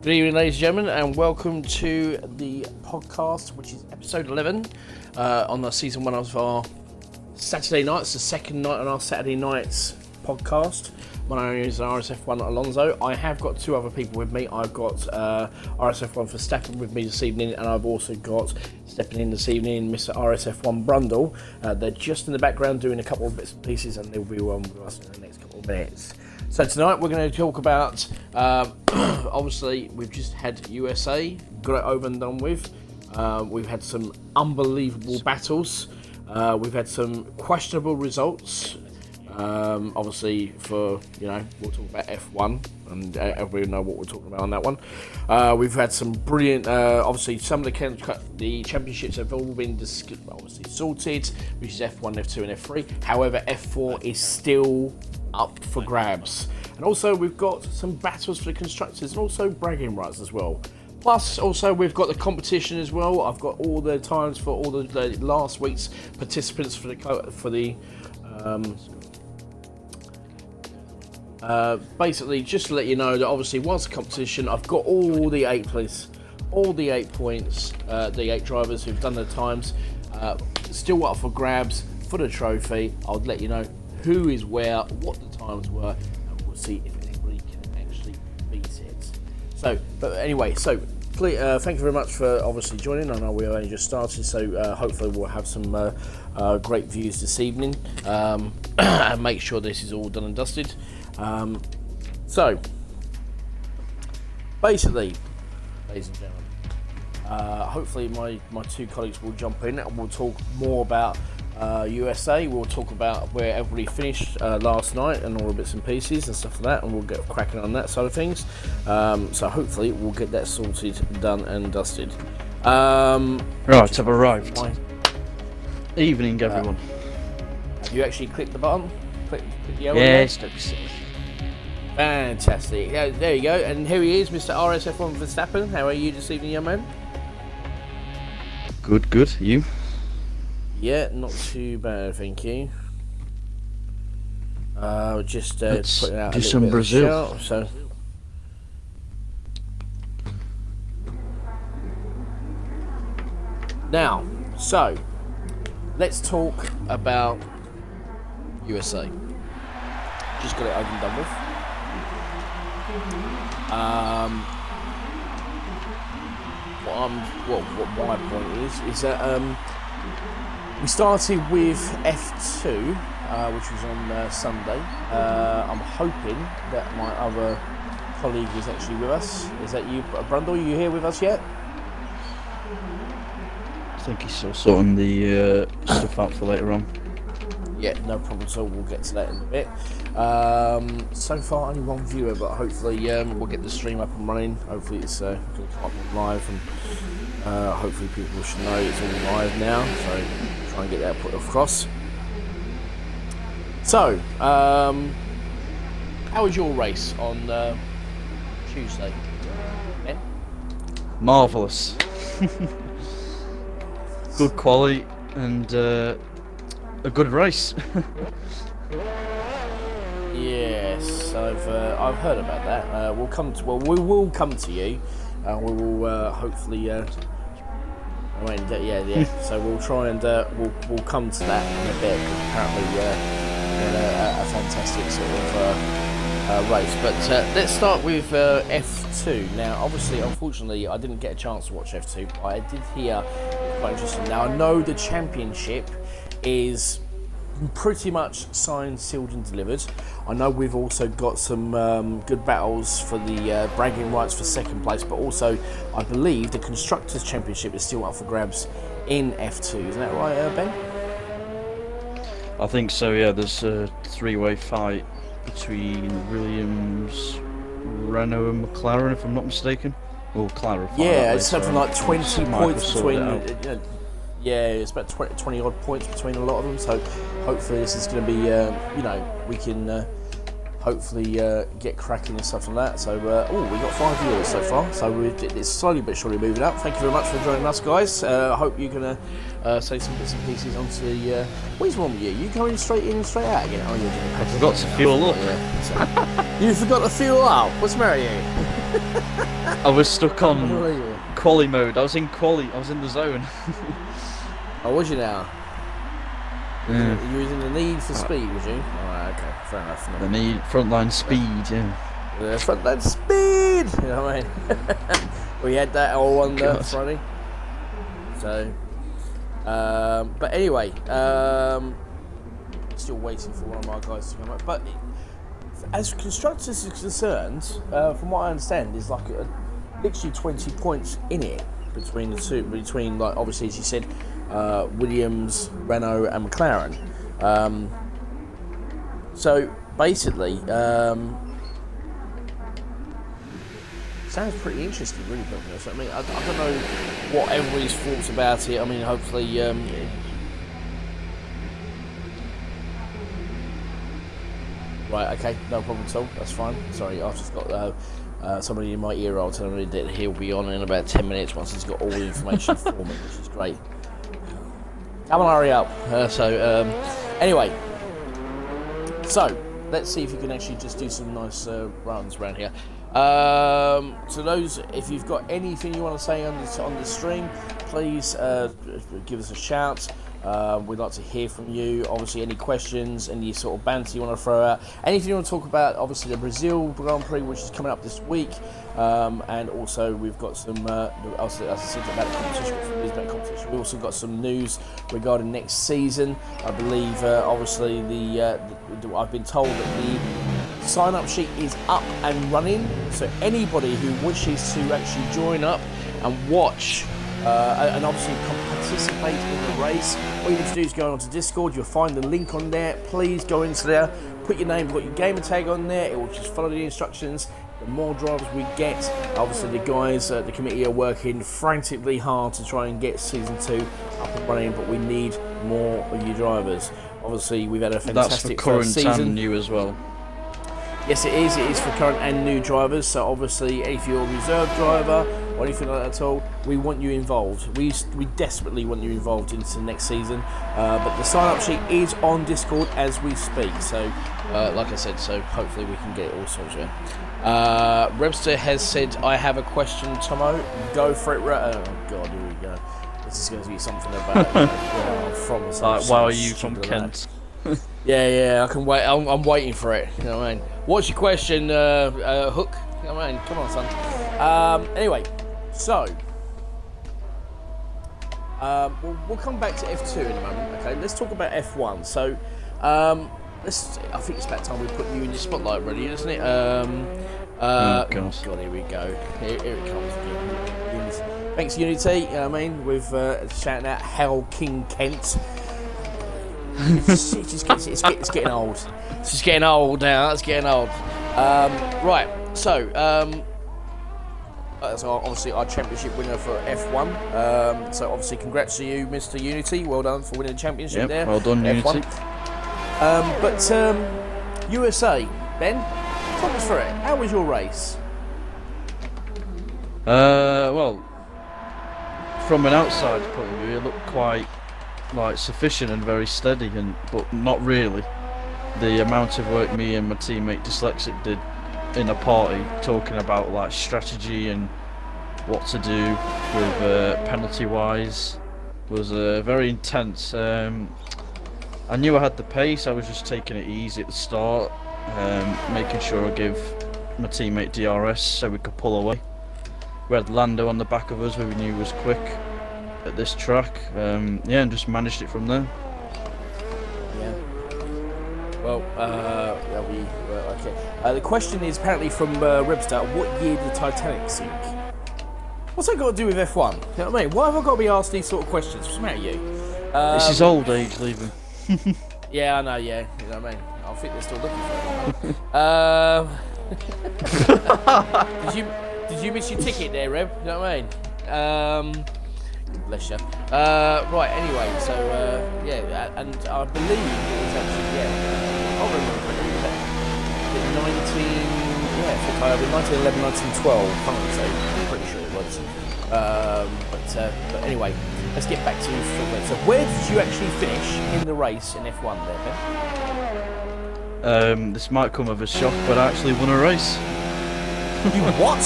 Good evening, ladies and gentlemen, and welcome to the podcast, which is episode 11 on our season 1 of our Saturday nights, the second night on our Saturday nights podcast. My name is RSF1 Alonso. I have got two other people with me. I've got RSF1 Verstappen with me this evening, and I've also got, stepping in this evening, Mr. RSF1 Brundle. They're just in the background doing a couple of bits and pieces, and they'll be on with us in the next couple of minutes. So tonight we're going to talk about, obviously we've just had USA, got it over and done with. We've had some unbelievable battles. We've had some questionable results. Obviously we'll talk about F1 and everybody know what we're talking about on that one. We've had some brilliant, obviously some of the championships have all been obviously sorted, which is F1, F2 and F3. However, F4 is still up for grabs. And also we've got some battles for the constructors and also bragging rights as well. Plus, also, we've got the competition as well. I've got all the times for all the last week's participants basically, just to let you know that obviously, once the competition, I've got all the 8 points, the 8 drivers who've done their times, still up for grabs for the trophy. I'll let you know who is where, what the times were, and we'll see if anybody can actually beat it. So, but anyway, thank you very much for obviously joining. I know we only just started, so hopefully we'll have some great views this evening, and make sure this is all done and dusted. So, basically, ladies and gentlemen, hopefully my two colleagues will jump in and we'll talk more about USA. We'll talk about where everybody finished last night and all the bits and pieces and stuff like that, and we'll get cracking on that side of things. So hopefully we'll get that sorted, done and dusted. Right, I've arrived. Evening, everyone. Have you actually clicked the button? Click the yellow? Yes, don't be silly. Fantastic. Yeah, there you go. And here he is, Mr. RSF1 Verstappen. How are you this evening, young man? Good. You? Yeah, not too bad, thank you. Just putting out a little bit Brazil. Of a shout, so. Now, let's talk about USA. Just got it over and done with. What my point is that we started with F2, which was on Sunday. I'm hoping that my other colleague is actually with us. Is that you, Brundle? Are you here with us yet? I think he's still sorting the stuff out for later on. Yeah, no problem at all. We'll get to that in a bit. So far, only one viewer, but hopefully we'll get the stream up and running. Hopefully it's going to come up live, and hopefully people should know it's all live now. So try and get that put across. So, how was your race on Tuesday? Ben? Marvellous. Good quality and a good race. Yes, I've heard about that. We will come to you. We will hopefully. Yeah. So we'll try and we'll come to that in a bit. Apparently, a fantastic sort of race. But let's start with F2. Now, obviously, unfortunately, I didn't get a chance to watch F2, but I did hear it's quite interesting. Now, I know the championship is pretty much signed, sealed and delivered. I know we've also got some good battles for the bragging rights for second place, but also I believe the Constructors' Championship is still up for grabs in F2. Isn't that right, Ben? I think so, yeah. There's a 3-way fight between Williams, Renault and McLaren, if I'm not mistaken. Or clarify. Yeah, it's something like 20 points between. Yeah, it's about 20 odd points between a lot of them. So hopefully this is going to be, we can hopefully get cracking and stuff like that. So, we got 5 viewers so far. So it's slowly but surely moving up. Thank you very much for joining us, guys. I hope you're going to say some bits and pieces onto the. What is wrong with you? You going straight in, straight out again? Oh, you're doing. I forgot to fuel up. Yeah. So, you forgot to fuel up. What's the matter with you? I was stuck on Unbelievable. quali mode. I was in quali. I was in the zone. Oh, was you now? Yeah. You was in the need for speed, was you? Alright, okay, fair enough. The need frontline speed. Yeah. Frontline speed! You know what I mean? We had that all on Friday. So, but anyway, still waiting for one of my guys to come up. But as constructors are concerned, from what I understand, there's like literally 20 points in it between the two. Between, like, obviously, as you said, Williams, Renault, and McLaren. So basically, sounds pretty interesting, really. So, I mean, I don't know what everybody's thoughts about it. I mean, hopefully, right, okay, no problem at all. That's fine. Sorry, I've just got somebody in my ear. I'll tell him that he'll be on in about 10 minutes once he's got all the information for me, which is great. Come on, hurry up. Anyway, so let's see if you can actually just do some nice runs around here. So those, if you've got anything you want to say on the stream, please give us a shout. We'd like to hear from you. Obviously, any questions, any sort of banter you want to throw out, anything you want to talk about. Obviously, the Brazil Grand Prix, which is coming up this week, and also we've got some. As I said about the competition, we also got some news regarding next season. I believe, obviously, I've been told that the sign-up sheet is up and running. So anybody who wishes to actually join up and watch. And obviously participate in the race. All you need to do is go onto Discord. You'll find the link on there. Please go into there, put your name, put your gamer tag on there. It will just follow the instructions. The more drivers we get, obviously the guys at the committee are working frantically hard to try and get season 2 up and running. But we need more of you drivers. Obviously, we've had a fantastic first season. That's for current and new as well. Yes, it is. It is for current and new drivers. So obviously, if you're a reserve driver or anything like that at all, we want you involved. We desperately want you involved into next season. But the sign-up sheet is on Discord as we speak. So, like I said, so hopefully we can get it all sorted. Rebster has said, "I have a question, Tomo. Go for it." Oh God, here we go. This is going to be something about from. Why are you from Kent? Yeah, I can wait. I'm waiting for it. You know what I mean? What's your question, Hook? You know what I mean? Come on, son. Anyway, so we'll come back to F2 in a moment. Okay, let's talk about F1. So, I think it's about time we put you in the spotlight, really, isn't it? Oh God, here we go. Here it comes again. Thanks, Unity. You know what I mean? With shouting out Hell King Kent. It's getting old. It's just getting old now. It's getting old. Right. So, so obviously our championship winner for F1. So obviously, congrats to you, Mr. Unity. Well done for winning the championship there. Well done, F1. Unity. But USA, Ben, talk us through it. How was your race? Well, from an outside point of view, it looked quite sufficient and very steady, but not really. The amount of work me and my teammate Dyslexic did in a party, talking about strategy and what to do with penalty wise, was very intense. I knew I had the pace. I was just taking it easy at the start, making sure I give my teammate DRS so we could pull away. We had Lando on the back of us, who we knew was quick at this track, and just managed it from there. Yeah. Well, okay. The question is apparently from Rebster: what year did the Titanic sink? What's that got to do with F1? You know what I mean? Why have I got to be asked these sort of questions? What's the matter with you? This is old age leaving. Yeah, I know. Yeah, you know what I mean. I think they're still looking for it. Did you miss your ticket there, Reb? You know what I mean? Bless you. Right, anyway, so, and I believe it was actually, I can't remember, but it was 1911, 1912, can't really say, I'm pretty sure it was. But anyway, let's get back to football. So where did you actually finish in the race in F1 there, Ben? This might come as a shock, but I actually won a race. You what?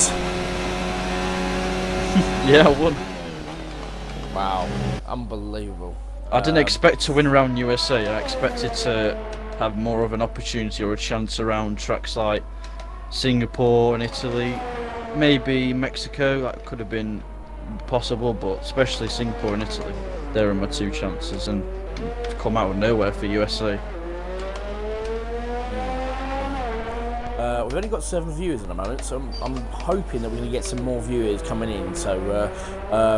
Yeah, I won. Wow, unbelievable. I didn't expect to win around USA. I expected to have more of an opportunity or a chance around tracks like Singapore and Italy, maybe Mexico. That could have been possible, but especially Singapore and Italy. There are my two chances, and come out of nowhere for USA. We've only got 7 viewers at the moment, so I'm hoping that we're going to get some more viewers coming in. So,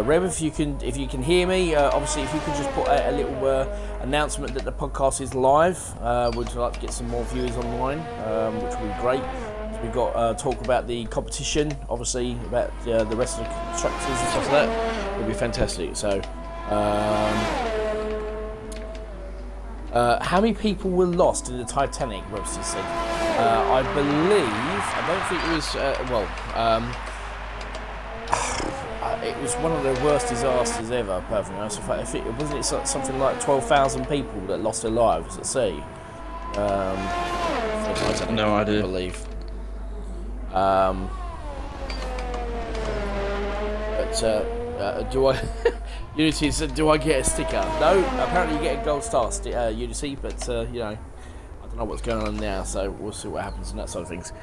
Rev, if you can hear me, obviously, if you could just put a little announcement that the podcast is live, we'd like to get some more viewers online, which would be great. So we've got talk about the competition, obviously about the rest of the constructors and stuff like that. It'll be fantastic. So. How many people were lost in the Titanic, Webster said? I don't think it was, it was one of the worst disasters ever, perfectly honest. I think it wasn't something like 12,000 people that lost their lives at sea. Titanic, no idea. I believe. Do I... Unity said, do I get a sticker? No, apparently you get a gold star, Unity, but, you know, I don't know what's going on now, so we'll see what happens in that side of things.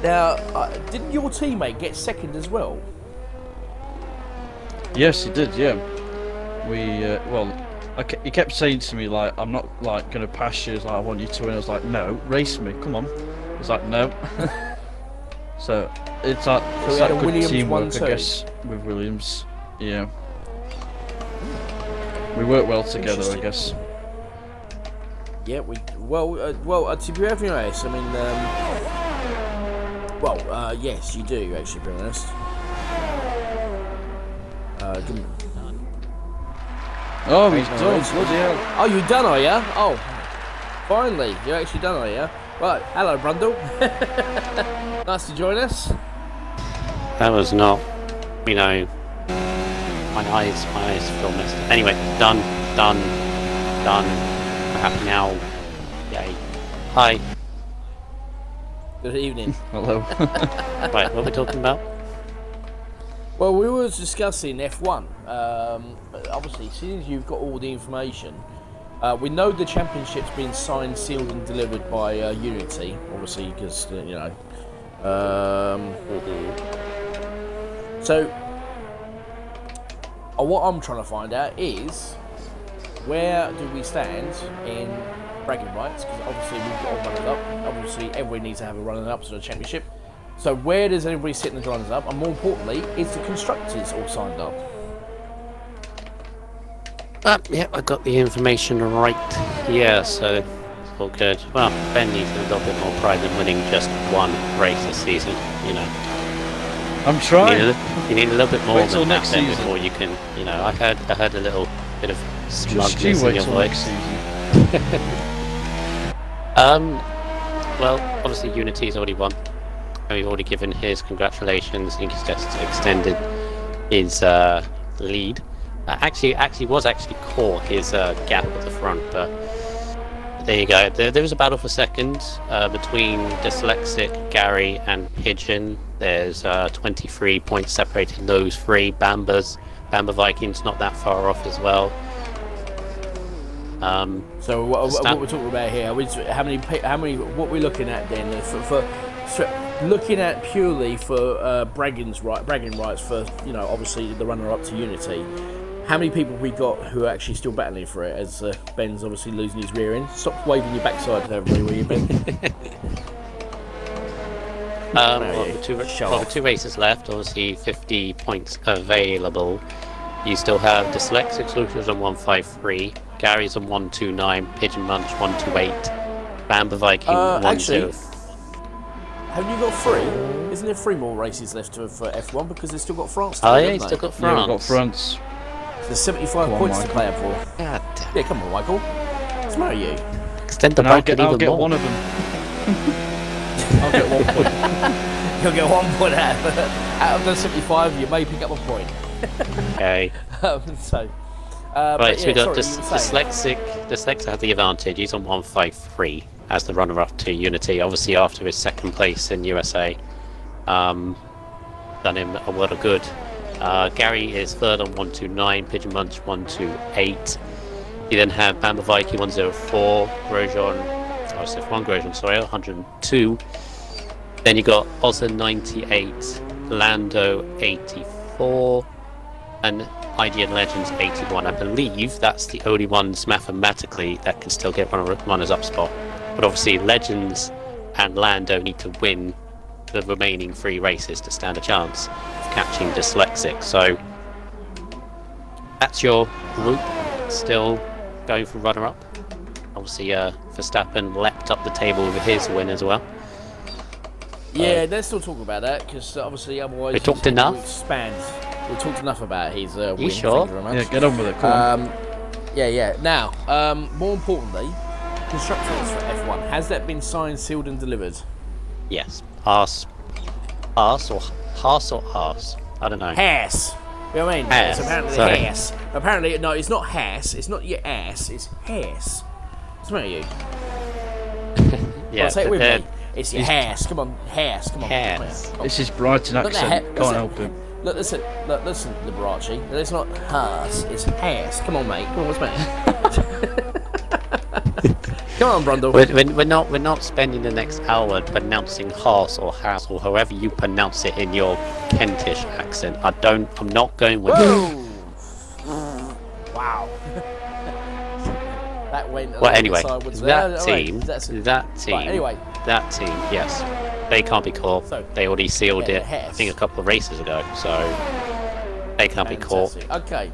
Now, didn't your teammate get second as well? Yes, he did, yeah. He kept saying to me, like, I'm not, like, going to pass you, like, I want you to win. I was like, no, race me, come on. He's like, no. So, it's like good Williams teamwork, I guess, with Williams. Yeah. We work well together, I guess. Yeah, to be very honest, I mean, yes, you do, actually, to be honest. Oh, he's done, bloody hell. Oh, you done, are ya? Oh, finally, you're actually done, are ya? Right, hello, Brundle. Nice to join us. That was not, you know, my eyes feel messed up. Anyway, done. We're happy now. Yay. Hi. Good evening. Hello. Right, what are we talking about? Well, we were discussing F1. Obviously, since you've got all the information, we know the championship's been signed, sealed, and delivered by Unity. Obviously, because you know. So, what I'm trying to find out is where do we stand in bragging rights? Because obviously we've got a runner-up. Obviously, everybody needs to have a runner-up to the championship. So, where does everybody sit in the runners-up? And more importantly, is the constructors all signed up? Yeah, I got the information right here, so it's all good. Well, Ben needs a little bit more pride than winning just one race this season, you know. I'm trying. You need a little bit more Wait till than that next then season. before you can, you know. I heard a little bit of Just smugness you in wait your till next voice. season. Well, obviously Unity's already won. And we've already given his congratulations. I think he's just extended his lead. Actually was caught his gap at the front, but there you go. There was a battle for second between Dyslexic, Gary, and Pigeon. There's 23 points separating those three. Bamba Vikings not that far off as well. So what we're talking about here? How many? What we're looking at then for looking at purely for bragging rights for, you know, obviously the runner-up to Unity. How many people have we got who are actually still battling for it? As Ben's obviously losing his rear end. Stop waving your backside to everybody, will you, Ben? The two races left. Obviously, 50 points available. You still have Dyslexic Solutions on 153. Gary's on 129. Pigeon Munch 128. Bamba Viking 1-0. Haven't you got 3? Isn't there 3 more races left for F1 because they've still got France? Oh yeah, you've still got France. Yeah, we've got France. There's 75 points to play up for. God damn. Yeah, come on, Michael. What's the matter with you? Extend the And I'll bracket get even more. one of them. I'll get 1 point. You'll get 1 point out of the 75. You may pick up a point. Okay. So Right, so we got Dyslexic. Dyslexic has the advantage. He's on 153 as the runner-up to Unity. Obviously, after his second place in USA. done him a world of good. Gary is third on 129, Pigeon Munch 128. You then have Bamba Viking 104, Grosjean, RSF1 Grosjean, sorry, 102. Then you got Ozza 98, Lando 84, and IGN Legends 81. I believe that's the only ones mathematically that can still get runners up spot. But obviously Legends and Lando need to win the remaining 3 races to stand a chance of catching Dyslexic. So that's your group still going for runner-up. Obviously Verstappen leapt up the table with his win as well. Yeah, let's still talk about that, because obviously otherwise We talked enough? We talked enough about his win. You sure? Thank you very much. Yeah, get on with it. Come on. Yeah. Now, more importantly, constructors for F1, has that been signed, sealed and delivered? Yes. Haas or Haas? I don't know. Haas. You know what I mean? Haas. It's apparently Sorry. Haas. Apparently, no, it's not Haas. It's not your ass. It's Haas. What's the matter with you? Yeah, Well, say it with but me. It's your Haas. Come on, Haas. Come on. Haas. Come on. It's his Brighton Not the accent. Ha- Can't listen, help him. Look, listen, Liberace. It's not Haas. It's Haas. Come on, mate. Come on, what's the matter? Come on, Brundle. We're not spending the next hour pronouncing Haas or however you pronounce it in your Kentish accent. I'm not going with you. Whoa! Wow. That went. Well, anyway, sideways. that Right, team, that's it. that team, Right, anyway. that team, yes, they can't be caught. So, They already sealed yeah, it, I Haas. think, a couple of races ago, so they can't be caught. Fantastic. Okay.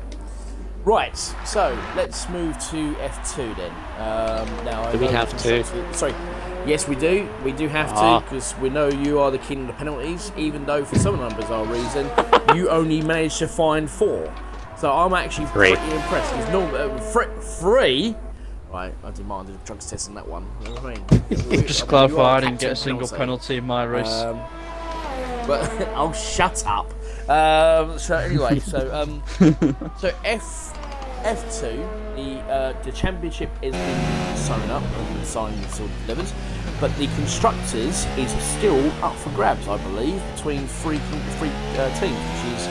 Right, so let's move to F2 then. Now, Do we have to? Sorry. Yes, we do. We do have to, because we know you are the king of the penalties, even though for some bizarre reason, you only managed to find 4. So I'm actually 3. pretty impressed. It's normal, 3? Right, I demanded a drugs test on that one. You know what I mean? Just You clarify, are I didn't get a captain single penalty in my race. But oh, shut up. So anyway, so F2, the championship is been sewn up and signed and sort of delivered, but the constructors is still up for grabs, I believe, between three teams, which is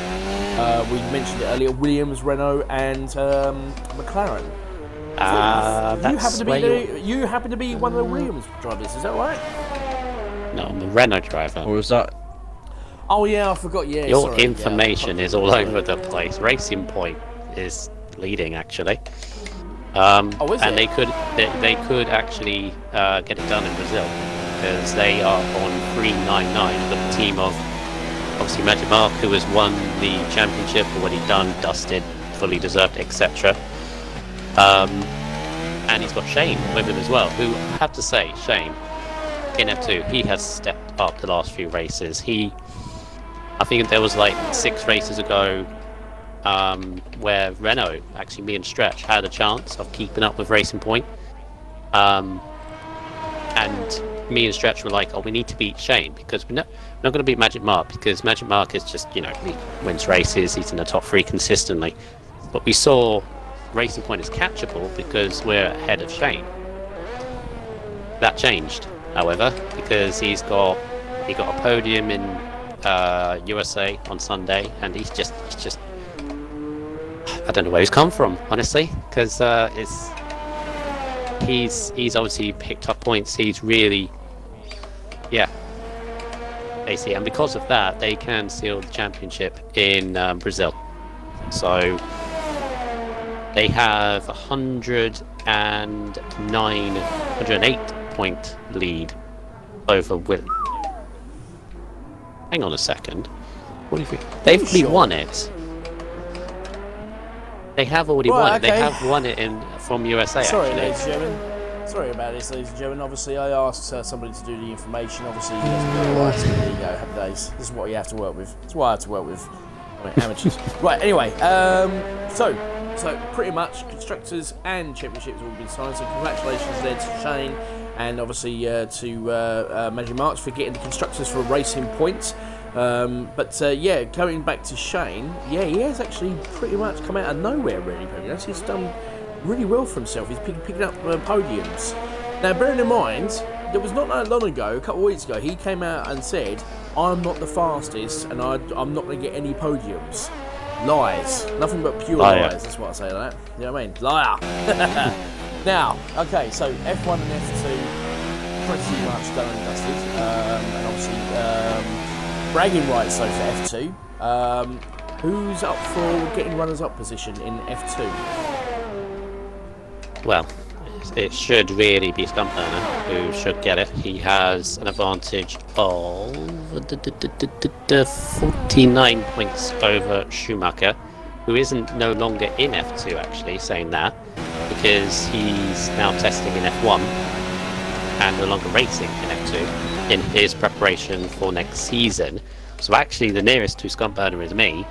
we mentioned it earlier: Williams, Renault, and McLaren. You happen to be one of the Williams drivers, is that right? No, I'm the Renault driver. Or was that? Oh yeah, I forgot. Yeah, Your sorry, information is all over the place. Racing Point is leading, actually. Is and it? they could actually get it done in Brazil, because they are on 399, the team of obviously Magic Mark, who has won the championship, already done, dusted, fully deserved, etc. And he's got Shane with him as well, who I have to say, Shane in F2, he has stepped up the last few races. I think there was like 6 races ago where Renault, actually me and Stretch, had a chance of keeping up with Racing Point. And me and Stretch were like, oh, we need to beat Shane, because we're not going to beat Magic Mark, because Magic Mark is just, he wins races, he's in the top 3 consistently. But we saw Racing Point is catchable because we're ahead of Shane. That changed, however, because he got a podium in USA on Sunday, and he's just I don't know where he's come from, honestly, because he's obviously picked up points. He's really, basically, and because of that, they can seal the championship in Brazil. So they have 108 point lead over Will. Hang on a second. What do you think? They've already won it. They have already won it. They have won it from USA. Sorry, actually. ladies and gentlemen. Sorry about this, ladies and gentlemen. Obviously, I asked somebody to do the information. Obviously, you guys got right. So there you go. Happy days. This is what you have to work with. It's what I have to work with. Amateurs. Right. Anyway, so pretty much constructors and championships have all been signed. So congratulations there to Shane, and obviously to Magic Marks for getting the constructors for Racing Point. Going back to Shane, he has actually pretty much come out of nowhere, really. He's done really well for himself. He's picking up podiums. Now, bearing in mind, there was not that long ago, a couple of weeks ago, he came out and said, "I'm not the fastest, and I'm not going to get any podiums." Lies. Nothing but pure lies. That's what I say to that. You know what I mean? Liar. Now, okay, so F1 and F2 pretty much done and dusted, and obviously bragging rights though for F2. Who's up for getting runners-up position in F2? Well, it should really be Stumpburner who should get it. He has an advantage of 49 points over Schumacher, who isn't no longer in F2 actually, saying that, because he's now testing in F1 and no longer racing in F2 in his preparation for next season. So actually the nearest to Stumpburner is me.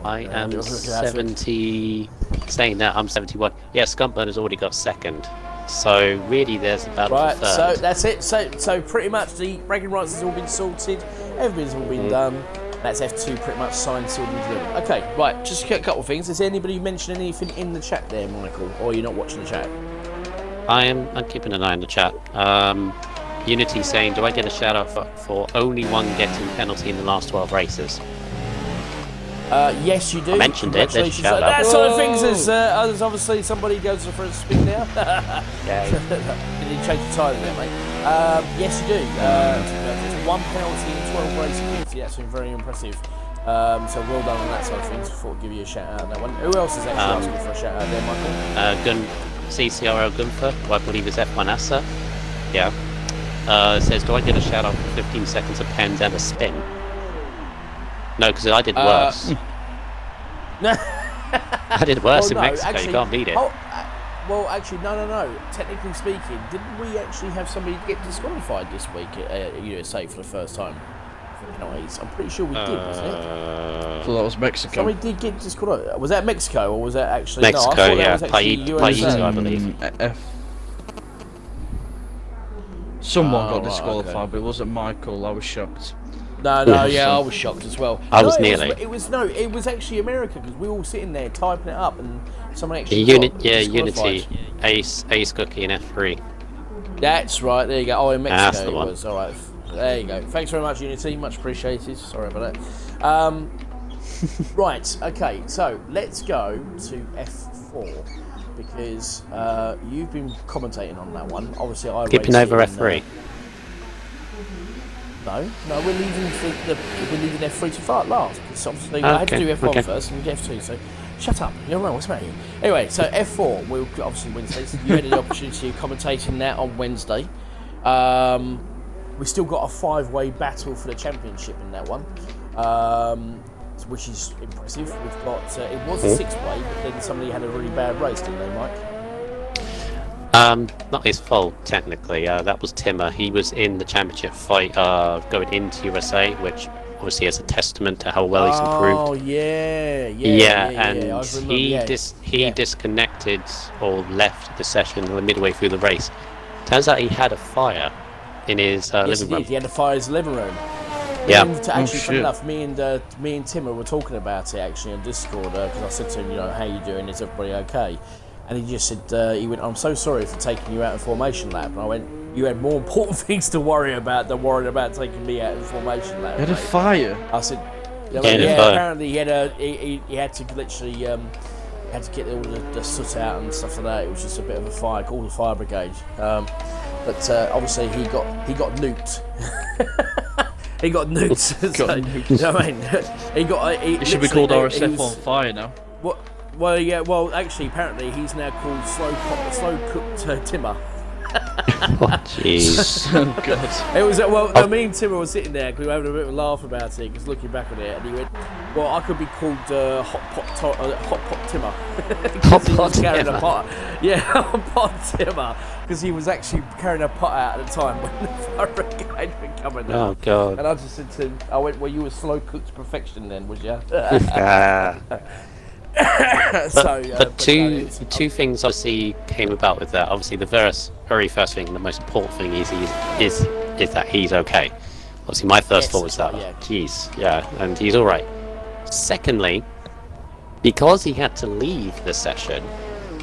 I am 70. Saying that, I'm 71. Yeah, Stumpburner's already got second. So really, there's about right. a third. So that's it. So pretty much the bragging rights has all been sorted. Everything's all been done. That's F2 pretty much signed, sealed, and delivered. Okay, right. Just a couple of things. Has anybody mentioned anything in the chat there, Michael, or you're not watching the chat? I'm keeping an eye on the chat. Unity saying, do I get a shout out for only one getting penalty in the last 12 races? Yes, you do. I mentioned it. There's a shout out. That sort of things is obviously somebody goes for a spin now. Yeah. Did you change the tyre there, mate? Yes, you do. There's one penalty in 12 races. That's been very impressive. So well done on that side of things. I thought I'd give you a shout out on that one. Who else is actually asking for a shout out there, Michael? CCRL Gunther, who I believe is F1 Asa. Yeah. Says, do I get a shout out for 15 seconds of pens and a spin? No, because I did worse. I did worse in Mexico. Actually, you can't beat it. Well, actually, no. Technically speaking, didn't we actually have somebody get disqualified this week at USA for the first time for penalties? I'm pretty sure we did, wasn't it? So that was Mexico. Somebody did get disqualified. Was that Mexico or was that actually Mexico? No, I Yeah, that was USA. I believe. Someone got disqualified, but it wasn't Michael. I was shocked. No, I was shocked as well. I was nearly. It was actually America because we were all sitting there typing it up and someone actually Unity, Ace Cookie and F3. That's right. There you go. Oh, in Mexico That's the one. it was. All right. There you go. Thanks very much, Unity. Much appreciated. Sorry about that. Right. Okay. So let's go to F4 because you've been commentating on that one. Obviously, I skipping over F3. No, we're leaving F3 to far last because obviously I had to do F1 first and get F2. So shut up, you're wrong. What's the matter? Anyway, so F4 will obviously Wednesdays. You had the opportunity of commentating that on Wednesday. We still got a 5-way battle for the championship in that one, which is impressive. We've got it was a 6-way, but then somebody had a really bad race, didn't they, Mike? Not his fault, technically. That was Timmer. He was in the championship fight going into USA, which obviously is a testament to how well he's improved. Oh, yeah. He disconnected or left the session midway through the race. Turns out he had a fire in his living room. He had a fire in his living room. Yeah. Funny enough, me and Timmer were talking about it actually on Discord because I said to him, how you doing? Is everybody okay? And he just said, he went, I'm so sorry for taking you out of formation lap. And I went, you had more important things to worry about than worrying about taking me out of formation lap. He had a fire? I said, apparently he had to literally, had to get all the soot out and stuff like that. It was just a bit of a fire, called the fire brigade. But obviously he got nuked. He got nuked. You know what I mean? He should be called RSF1 fire now. What? Well, yeah. Well, actually, apparently, he's now called slow cooked Timmer. Oh, jeez. Oh, God. It was me and Timmer were sitting there because we were having a bit of a laugh about it. Because looking back on it, and he went, "Well, I could be called Hot Pot Timmer." Hot Pot Timmer. Yeah, Hot Pot Timmer, because he was actually carrying a pot out at the time when the fire brigade were coming out. Oh, God. And I just said to him, I went, "Well, you were slow cooked to perfection then, was you?" But two things obviously came about with that. Obviously, the very first thing, the most important thing is that he's okay. Obviously, my first thought was that, and he's all right. Secondly, because he had to leave the session,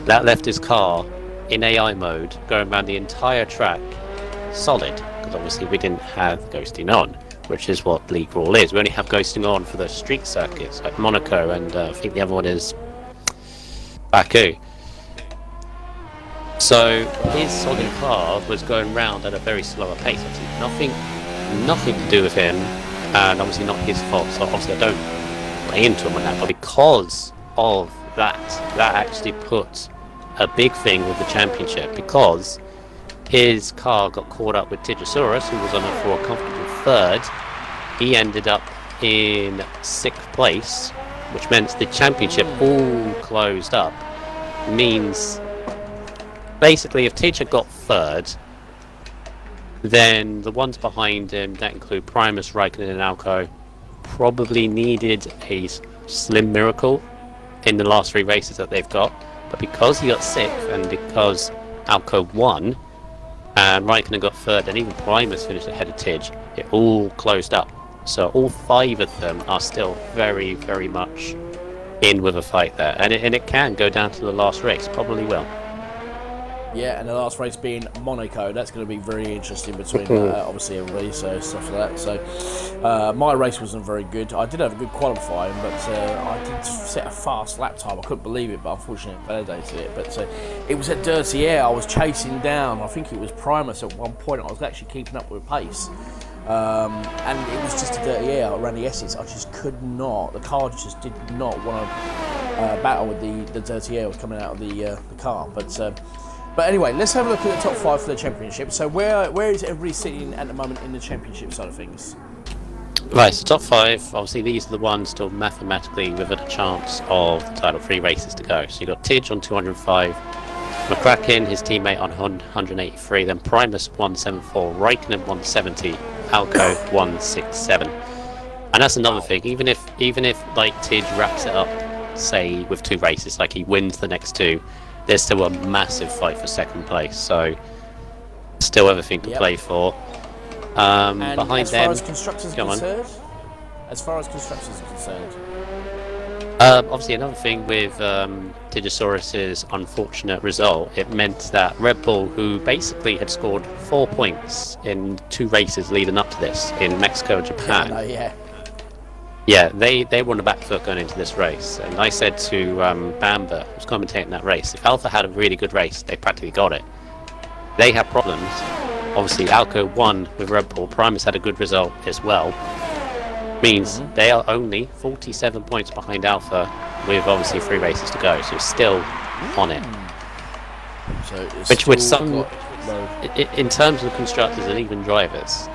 that left his car in AI mode, going around the entire track, solid, because obviously we didn't have ghosting on, which is what league rule is. We only have ghosting on for the street circuits, like Monaco, and I think the other one is Baku. So his solid car was going round at a very slower pace. Obviously nothing to do with him, and obviously not his fault. So obviously I don't play into him on that, but because of that actually put a big thing with the championship, because his car got caught up with Tijosaurus, who was on it for a comfortable third. He ended up in 6th place, which meant the championship all closed up. Means basically if Tidge got third, then the ones behind him, that include Primus, Raikkonen and Alco, probably needed a slim miracle in the last 3 races that they've got. But because he got 6th and because Alco won, and Raikkonen got third, and even Primus finished ahead of Tidge, it all closed up. So all 5 of them are still very, very much in with a fight there. And it can go down to the last race, probably will. Yeah, and the last race being Monaco. That's going to be very interesting between obviously everybody, so stuff like that. So my race wasn't very good. I did have a good qualifying, but I did set a fast lap time. I couldn't believe it, but unfortunately it validated it. But it was at dirty air. I was chasing down, I think it was Primus at one point. I was actually keeping up with pace. And it was just a dirty air around the Essex. I just could not. The car just did not want to battle with the dirty air that was coming out of the car. But anyway, let's have a look at the top 5 for the championship. So where is everybody sitting at the moment in the championship side of things? Right, so top 5, obviously these are the ones still mathematically within a chance of the title, 3 races to go. So you've got Tidge on 205, McCracken, his teammate, on 183, then Primus 174, Raikkonen 170, Alco 167. And that's another thing, even if like Tidge wraps it up, say with 2 races, like he wins the next 2, there's still a massive fight for 2nd place, so still everything to play for. And behind as them, far as constructors are concerned, obviously another thing with Tijosaurus's unfortunate result, it meant that Red Bull, who basically had scored 4 points in 2 races leading up to this in Mexico and Japan, yeah, they were on the back foot going into this race. And I said to Bamber, who was commentating that race, if Alpha had a really good race, they practically got it. They had problems. Obviously, Alco won with Red Bull. Primus had a good result as well. Means they are only 47 points behind Alpha with obviously 3 races to go. So still on it. So which with some, in terms of constructors and even drivers,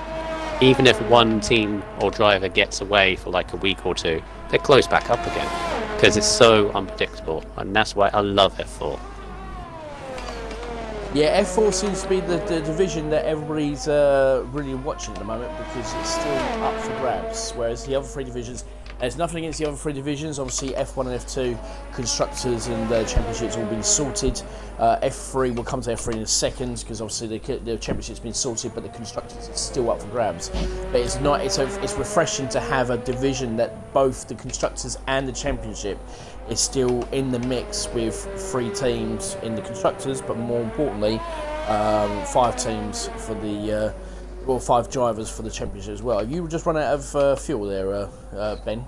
even if one team or driver gets away for like a week or 2, they close back up again because it's so unpredictable, and that's why I love F4. Yeah, F4 seems to be the division that everybody's really watching at the moment because it's still up for grabs, whereas the other 3 divisions, there's nothing against the other 3 divisions. Obviously, F1 and F2, constructors and the championships all been sorted. F3 will come to F3 in a second because obviously the championship's been sorted, but the constructors is still up for grabs. But it's not. It's refreshing to have a division that both the constructors and the championship is still in the mix with 3 teams in the constructors, but more importantly, 5 teams for the. 5 drivers for the championship as well. Have you just run out of fuel there, Ben?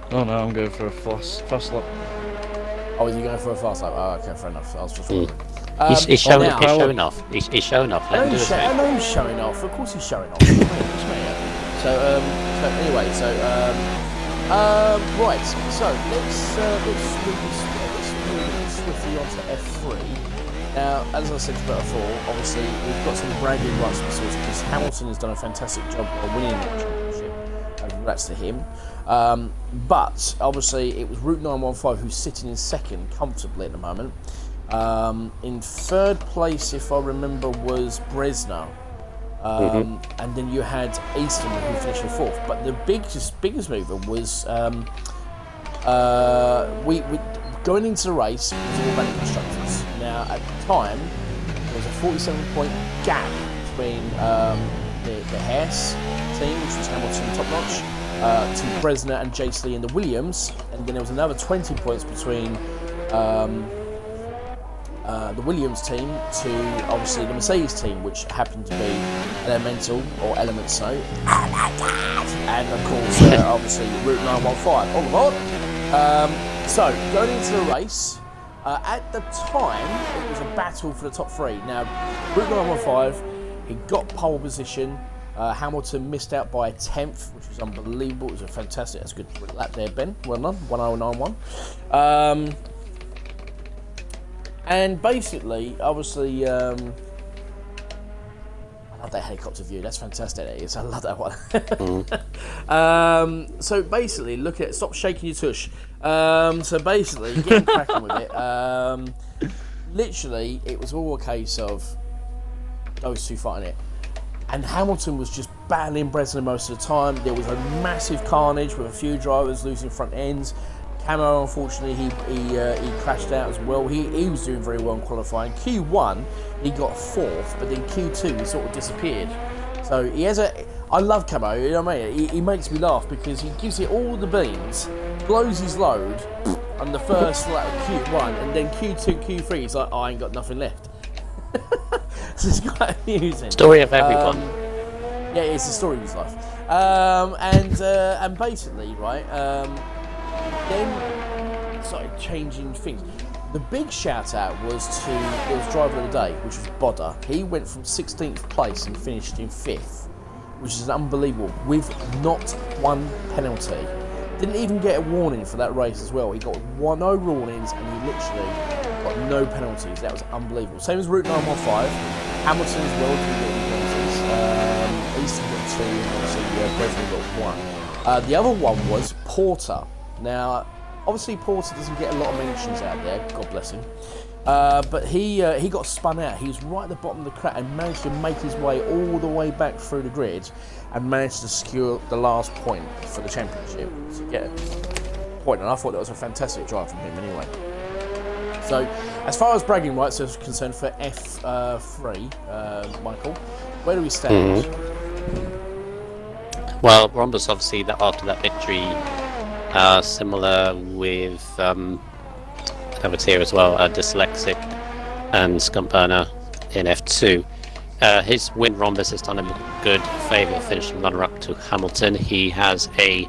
Oh no, I'm going for a fast lap. Oh, is he going for a fast lap? Oh, okay, fair enough. I was just wondering. He's showing off. He's showing off. Let him do his thing. I know he's showing off. Of course he's showing off. So anyway, right. So let's move swiftly on to F3. Now, as I said before, obviously we've got some bragging rights because Hamilton has done a fantastic job of winning the championship. Congrats to him. But obviously it was Route 915 who's sitting in 2nd comfortably at the moment. In 3rd place, if I remember, was Bresner. And then you had Easton who finished in 4th. But the biggest mover was we going into the race, it was all about the constructors. Now, at the time, there was a 47-point gap between the Hess team, which was Hamilton top notch, to Bresner and Jace Lee and the Williams, and then there was another 20 points between the Williams team to obviously the Mercedes team, which happened to be Elemental or Element So, and of course obviously Route 915. All aboard! So going into the race, at the time it was a battle for the top three. Now Route 915, he got pole position. Hamilton missed out by a 10th, which was unbelievable. It was a fantastic. That's a good lap there, Ben. Well done. 1091. And basically, obviously, I love that helicopter view. That's fantastic. It is. I love that one. So basically, look at. Stop shaking your tush. So basically, getting cracking with it. Literally, it was all a case of those two fighting it. And Hamilton was just battling Bresnan most of the time. There was a massive carnage with a few drivers losing front ends. Camo, unfortunately, he crashed out as well. He was doing very well in qualifying. Q1, he got 4th, but then Q2, he sort of disappeared. So he has I love Camo, you know what I mean? He makes me laugh because he gives it all the beans, blows his load on the first lap of Q1, and then Q2, Q3, he's like, I ain't got nothing left. So it's quite amusing. Story of everyone. Yeah, it's the story of his life. And basically, right, then started changing things. The big shout out was to the driver of the day, which was Bodder. He went from 16th place and finished in 5th, which is unbelievable, with not one penalty. Didn't even get a warning for that race as well. He got no warnings and he literally got no penalties. That was unbelievable. Same as Route 915. Hamilton as well didn't get any penalties. Easton got 2 and obviously Bresnan got 1. The other one was Porter. Now, obviously Porter doesn't get a lot of mentions out there, God bless him. But he got spun out. He was right at the bottom of the crack and managed to make his way all the way back through the grid and managed to secure the last point for the championship to get a point. And I thought that was a fantastic drive from him anyway. So, as far as bragging rights are concerned for F3, Michael, where do we stand? Well, Rhombus obviously after that victory, similar with over here as well, Dyslexic and Scumperner in F2. His win Rhombus has done him a good favour, finishing runner-up to Hamilton. He has a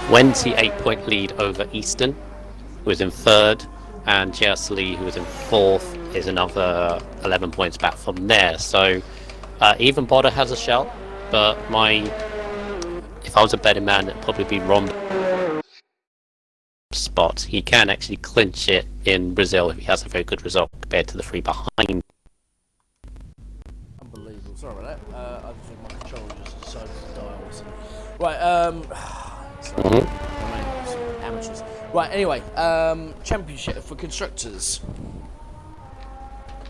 28-point lead over Easton, who is in 3rd, and Jas Lee, who is in 4th, is another 11 points back from there. So even Bodder has a shout, but if I was a betting man, it'd probably be Rhombus spot. He can actually clinch it in Brazil if he has a very good result compared to the 3 behind. Unbelievable. Sorry about that. I think my controller just decided to die or something. Right, sorry. Amateurs. Right, anyway, championship for constructors.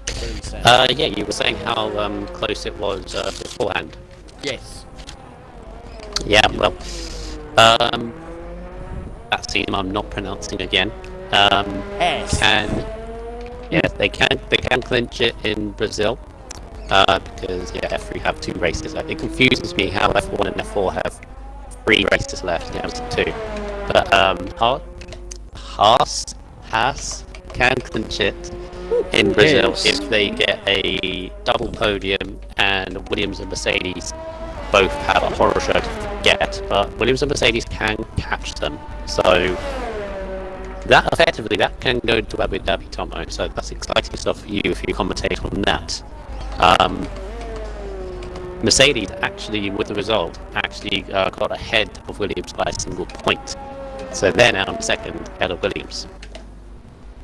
Where do we stand? Yeah, you were saying how close it was beforehand. Yes. Yeah, well, that team I'm not pronouncing again. S. They can clinch it in Brazil because F3 have 2 races. It confuses me how F1 and F4 have 3 races left. It's 2, but Haas can clinch it in Brazil if they get a double podium and Williams and Mercedes both have a horror show to get, but Williams and Mercedes can catch them. So that can go to Abu Dhabi, Tomo. So that's exciting stuff for you if you commentate on that. Mercedes actually, with the result, got ahead of Williams by a single point. So they're now in 2nd ahead of Williams.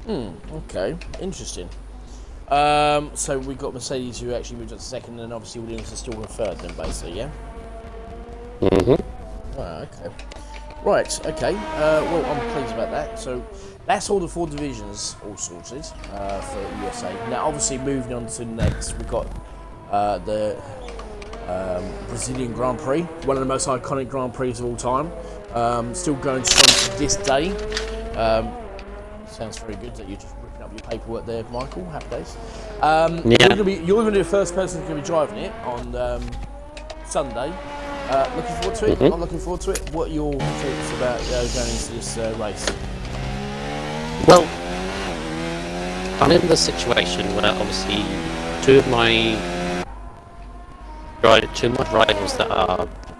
Okay, interesting. So we got Mercedes who actually moved up to 2nd, and obviously Williams is still in 3rd then, basically, yeah? Okay. Right, okay. Well, I'm pleased about that. So that's all the 4 divisions all sorted for USA. Now, obviously, moving on to next, we've got the Brazilian Grand Prix, one of the most iconic Grand Prix of all time. Still going strong to this day. Sounds very good that you're just ripping up your paperwork there, Michael. Happy days. You're going to be the first person who's going to be driving it on Sunday. Looking forward to it. I'm looking forward to it. What are your thoughts about going into this race? Well, I'm in the situation where obviously two of my rivals that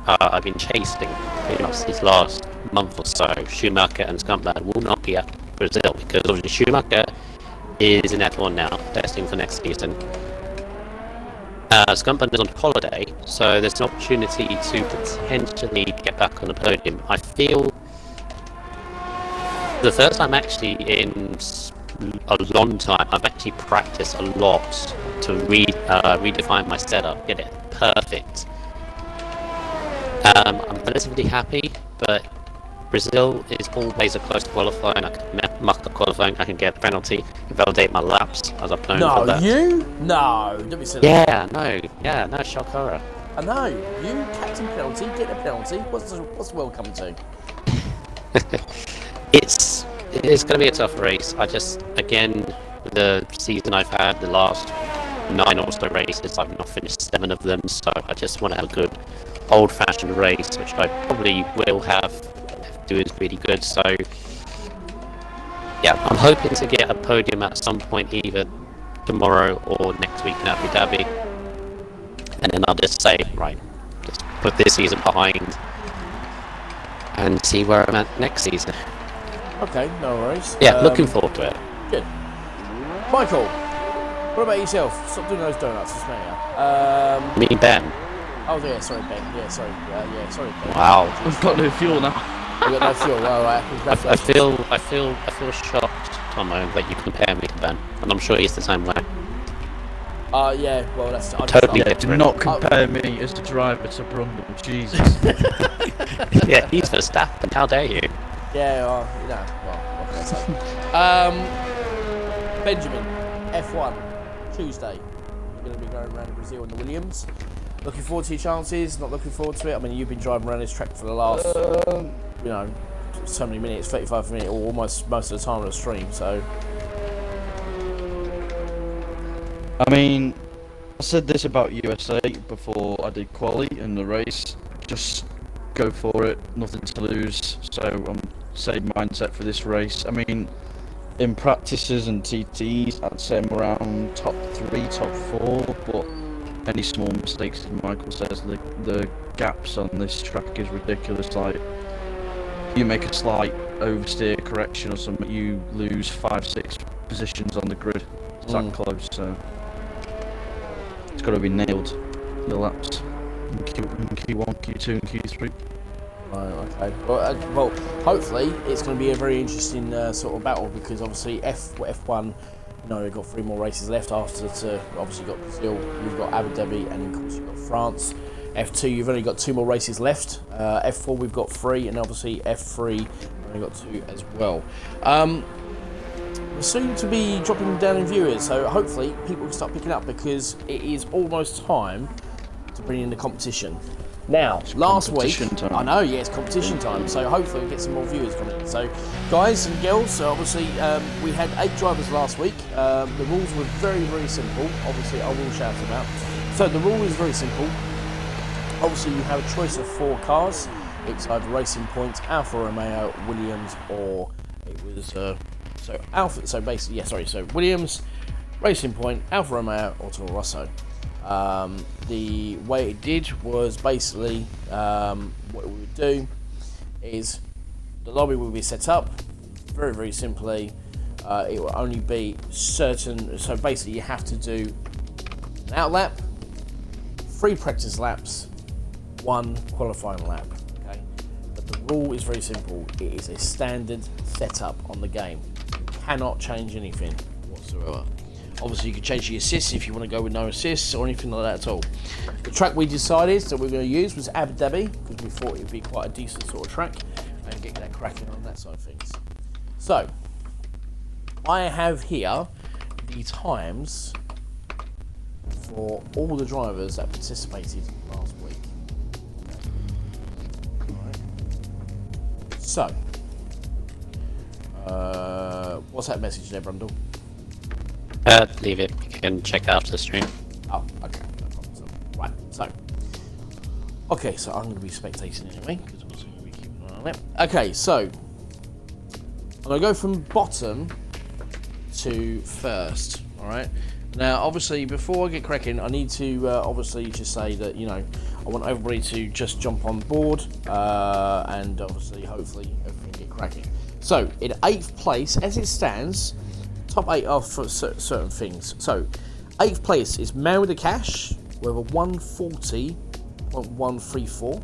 I've been chasing pretty much these last month or so, Schumacher and Scumbag, will not be at Brazil because obviously Schumacher is in F1 now, testing for next season. Scumbag is on holiday, so there's an opportunity to potentially get back on the podium. I feel the first time actually in a long time, I've actually practiced a lot to redefine my setup, get it perfect. I'm relatively happy, but Brazil is always a close qualifying. I can muck up qualifying, I can get a penalty, validate my laps as I've known for that. No, don't be silly. No, shock horror. I know, you captain penalty, get a penalty. What's the world coming to? It's going to be a tough race. Again, the season I've had, the last 9 or so races, I've not finished 7 of them, so I just want to have a good old-fashioned race, which I probably will have. Do is really good, so yeah, I'm hoping to get a podium at some point, either tomorrow or next week in Abu Dhabi, and then I'll just say, right, just put this season behind and see where I'm at next season. Okay, no worries. Yeah, looking forward to it. Good. Michael, what about yourself? Stop doing those donuts, it's me. Me, Ben. Oh yeah, sorry Ben. Yeah, sorry. Sorry Ben. Wow. We've got no fuel now. We've got no fuel. All right. I feel shocked, Tomo, that you compare me to Ben, and I'm sure he's the same way. Yeah. Well, that's Totally Yeah, do different. not compare me as the driver to Brundle. Jesus. Yeah, he's Verstappen. How dare you? Yeah. Well, what can I say? Benjamin, F1 Tuesday. You're going to be going around in Brazil in the Williams. Looking forward to your chances? Not looking forward to it? I mean, you've been driving around this track for the last, so many minutes, 35 minutes, or almost most of the time on the stream. So, I mean, I said this about USA before I did quali in the race. Just go for it, nothing to lose. So I'm same mindset for this race. I mean, in practices and TTs, I'd say I'm around top 3, top 4, but any small mistakes, as Michael says, the gaps on this track is ridiculous. Like, you make a slight oversteer correction or something, you lose 5-6 positions on the grid. It's that close, so it's got to be nailed. The laps in Q1, Q2, and Q3. right, okay. Well, hopefully it's going to be a very interesting sort of battle, because obviously F1. We've got 3 more races left after. Obviously, you've got Brazil, you've got Abu Dhabi, and of course you've got France. F2, you've only got 2 more races left. F4, we've got 3, and obviously F3, we've only got 2 as well. We're soon to be dropping down in viewers, so hopefully people can start picking up, because it is almost time to bring in the competition. Now, last week, time. I know, yeah, it's competition time, so hopefully we'll get some more viewers coming. So, guys and girls, so obviously we had 8 drivers last week. The rules were very, very simple. Obviously, I will shout them out. So, the rule is very simple. Obviously, you have a choice of 4 cars. It's either Racing Point, Alfa Romeo, Williams, or it was So Williams, Racing Point, Alfa Romeo, or Toro Rosso. The way it did was basically what we would do is the lobby will be set up very, very simply. It will only be certain, so basically you have to do an out lap, 3 practice laps, 1 qualifying lap. Okay, but the rule is very simple. It is a standard setup on the game. You cannot change anything whatsoever. Obviously, you can change the assists if you want to go with no assists or anything like that at all. The track we decided that we're going to use was Abu Dhabi, because we thought it would be quite a decent sort of track and get that cracking on that side of things. So, I have here the times for all the drivers that participated last week. Right. So, what's that message there, Brundle? Leave it. You can check out the stream. Oh, okay. No problem. So, right, so. Okay, so I'm going to be spectating anyway, because I'm also going to be keeping an eye on it. Okay, so. I'm going to go from bottom to first. All right. Now, obviously, before I get cracking, I need to obviously just say that, you know, I want everybody to just jump on board and obviously, hopefully, everything get cracking. So, in 8th place, as it stands, top 8 are for certain things. So, 8th place is Man with the Cash with a 140.134.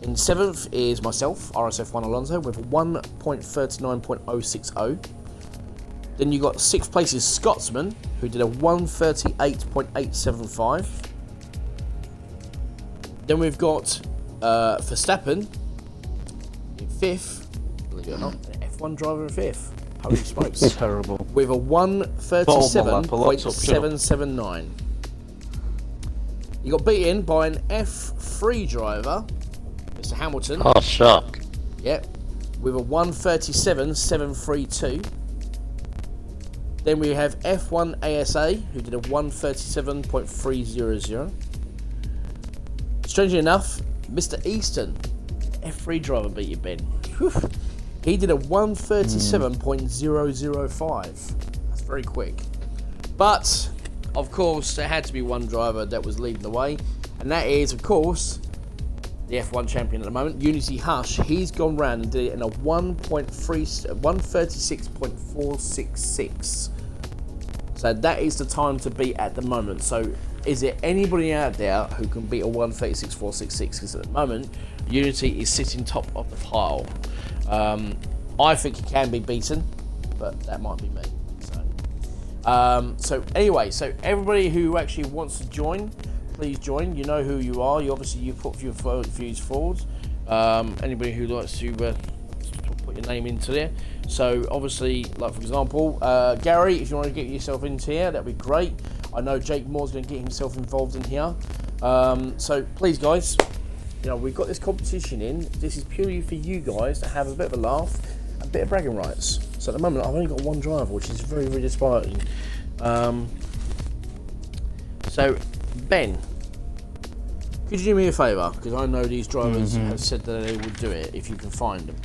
In 7th is myself, RSF1 Alonso, with a 1.39.060. Then you got 6th place is Scotsman, who did a 138.875. Then we've got Verstappen in 5th, believe it or not, an F1 driver in 5th. Holy smokes. Terrible. With a 137.779. You got beaten by an F3 driver, Mr. Hamilton. Oh, shock. Yep. With a 137.732. Then we have F1 ASA, who did a 137.300. Strangely enough, Mr. Easton, F3 driver, beat you, Ben. Whew. He did a 137.005. That's very quick. But, of course, there had to be one driver that was leading the way. And that is, of course, the F1 champion at the moment, Unity Hush. He's gone round and did it in a 136.466. So that is the time to beat at the moment. So is there anybody out there who can beat a 136.466? Because at the moment, Unity is sitting top of the pile. I think he can be beaten, but that might be me. So anyway, so everybody who actually wants to join, please join. You know who you are. You put your views forward. Anybody who likes to put your name into there. So obviously, like for example, Gary, if you want to get yourself into here, that'd be great. I know Jake Moore's going to get himself involved in here. So please, guys, you know we've got this competition in. This is purely for you guys to have a bit of a laugh, a bit of bragging rights. So at the moment, I've only got one driver, which is very, very disappointing. So Ben, could you do me a favour? Because I know these drivers have said that they would do it if you can find them.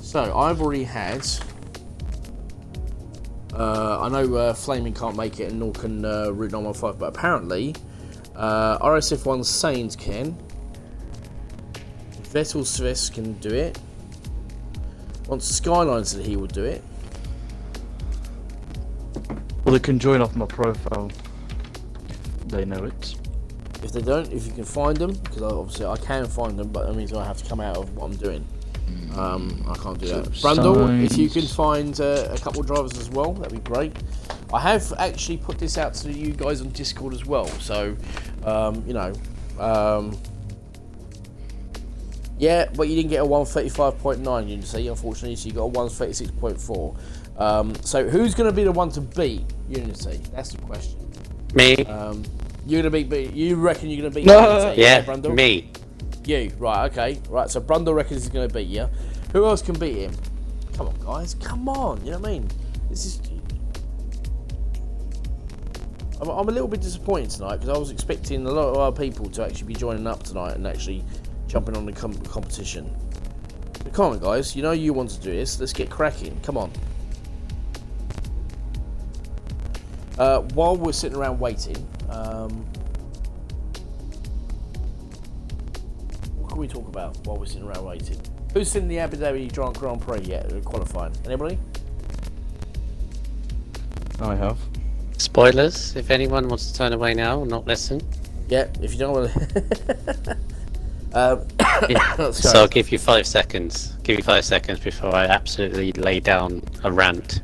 So I've already had. I know Flaming can't make it, and nor can Route 915, but apparently RSF1 Saints can. Vettel Swiss can do it. Once Skyline said he would do it. Well, they can join off my profile. They know it. If they don't, if you can find them, because obviously I can find them, but that means I have to come out of what I'm doing. I can't do that. Brundle, if you can find a couple of drivers as well, that'd be great. I have actually put this out to you guys on Discord as well, so you know, yeah, but you didn't get a 135.9 Unity, unfortunately, so you got a 136.4. So who's going to be the one to beat Unity? That's the question. Me. You're going to beat. You reckon you're going to beat Unity? Yeah, Brundle? me. You, right, okay. Right, so Brundle reckons he's going to beat you. Who else can beat him? Come on, guys. Come on. You know what I mean? This is... I'm a little bit disappointed tonight because I was expecting a lot of other people to actually be joining up tonight and actually jumping on the competition. But come on, guys. You know you want to do this. Let's get cracking. Come on. While we're sitting around waiting... what can we talk about while we're sitting around waiting? Who's seen the Abu Dhabi Grand Prix yet? Qualifying? Anybody? I have. Spoilers, if anyone wants to turn away now or not listen. Yeah, if you don't want to... So I'll give you 5 seconds. Give you 5 seconds before I absolutely lay down a rant.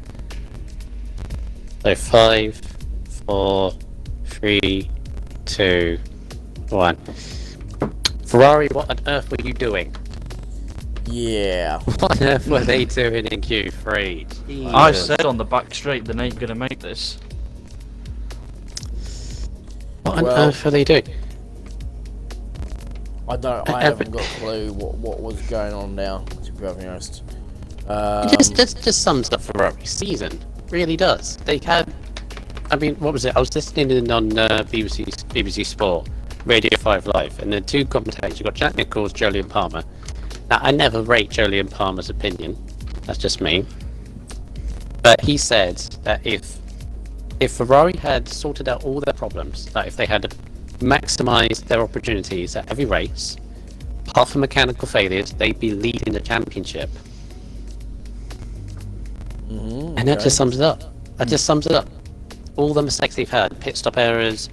So 5, 4, 3, 2, 1. Ferrari, what on earth were you doing? Yeah. What on earth were they doing in Q3? Jesus. I said on the back straight they ain't gonna make this. What on earth are they doing? I haven't got a clue what was going on now, to be perfectly honest. It just sums up Ferrari's season. Really does. They had... I mean, what was it? I was listening in on BBC Sport, Radio 5 Live, and then 2 commentators. You've got Jack Nicholls, Jolyon Palmer. Now, I never rate Jolyon Palmer's opinion. That's just me. But he said that if Ferrari had sorted out all their problems, that if they had maximised their opportunities at every race, apart from mechanical failures, they'd be leading the championship. And that just sums it up. That just sums it up. All the mistakes they've had, pit stop errors,